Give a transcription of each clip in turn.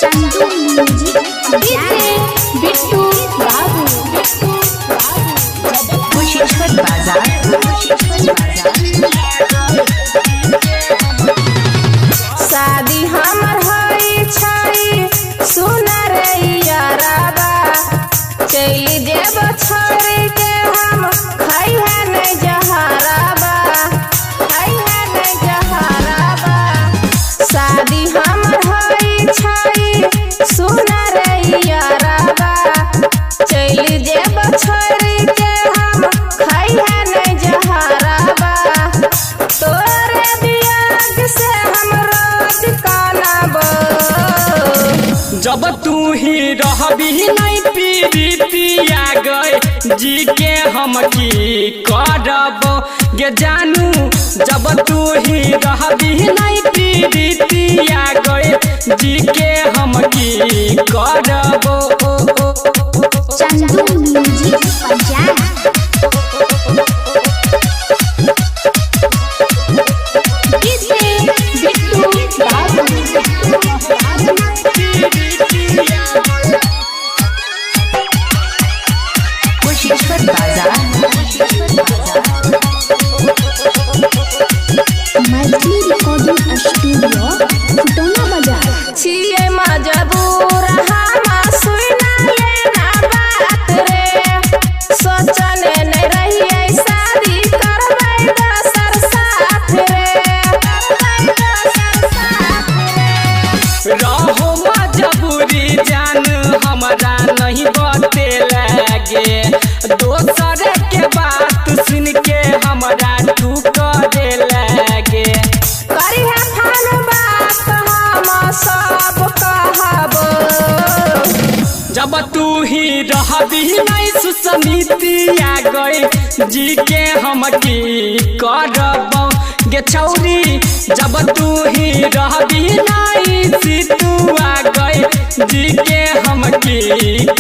Chandu music Bittu बाबू कुशेश्वर बाजार। शादी हमर होई छई सुनर याराबा चली जेब छोड़ के हम खाई है नहीं जहराबा खाई है नहीं जहराबा। शादी हमर होई छई सुनर याराबा चली जेब छोड़ के हम खाई है नहीं जहराबा। तोरे बियाह से हम रोज कानाबो जब तू ही रहबी नहीं पीड़ितिया गए जी के हम की करब गे जानू। जब तू ही रहबी नहीं पीड़ितिया गए जी के हम की करब। चंदू म्यूजिक पंजाब बिट्टू बाबू कुशेश्वर बाजार। मैथिली रिकॉर्डिंग स्टूडियो खुटौना बाजार। छिए मजबूर हम सुना लेना बात रे सोचने नहीं रहिए शादी करबै दोसर साथ रे रहो मजबूरी जान हमरा नहीं बते लगे दोसर के बात सुन के हमरा टूट दे लगे। करी है फान बात हम सब कहबो जब तू ही रहबी नहीं सुसमितिया गए जी के हम की करब गे छौरी। जब तू ही रहबी नहीं सितुआ गए जी के हम की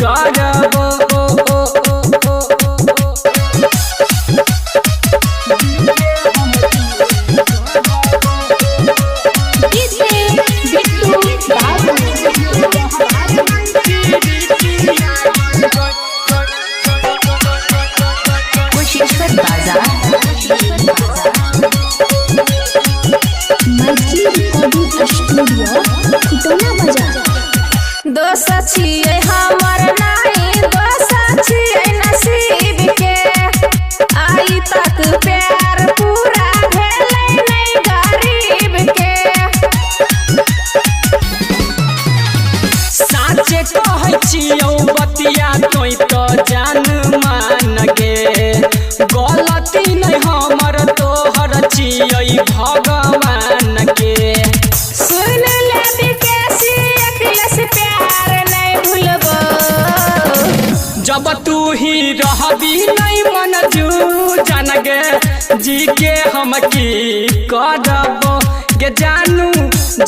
करब। बिट्टू बाबू कुशेश्वर बाजार। मैथिली रिकॉर्डिंग स्टूडियो खुटौना बाजार। दोष छिए हमर नहीं दोष छिए नसीब के आई तक प्यार पूरा भेलै नहीं गरीब के। साचे कहै छियौ बतिया तोय तो जान मान गे गलती नहीं हमर तोहर छियै भगवान के। सुन ले विकेसी अखिलेश प्यार नहीं भूलबो जब तू ही रहबी नहीं मन जू जान गे जी के हम की करब गे जानू।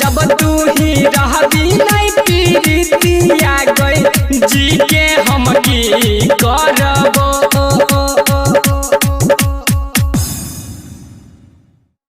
जब तू ही रहबी नहीं पीड़ितिया गए जी के हम की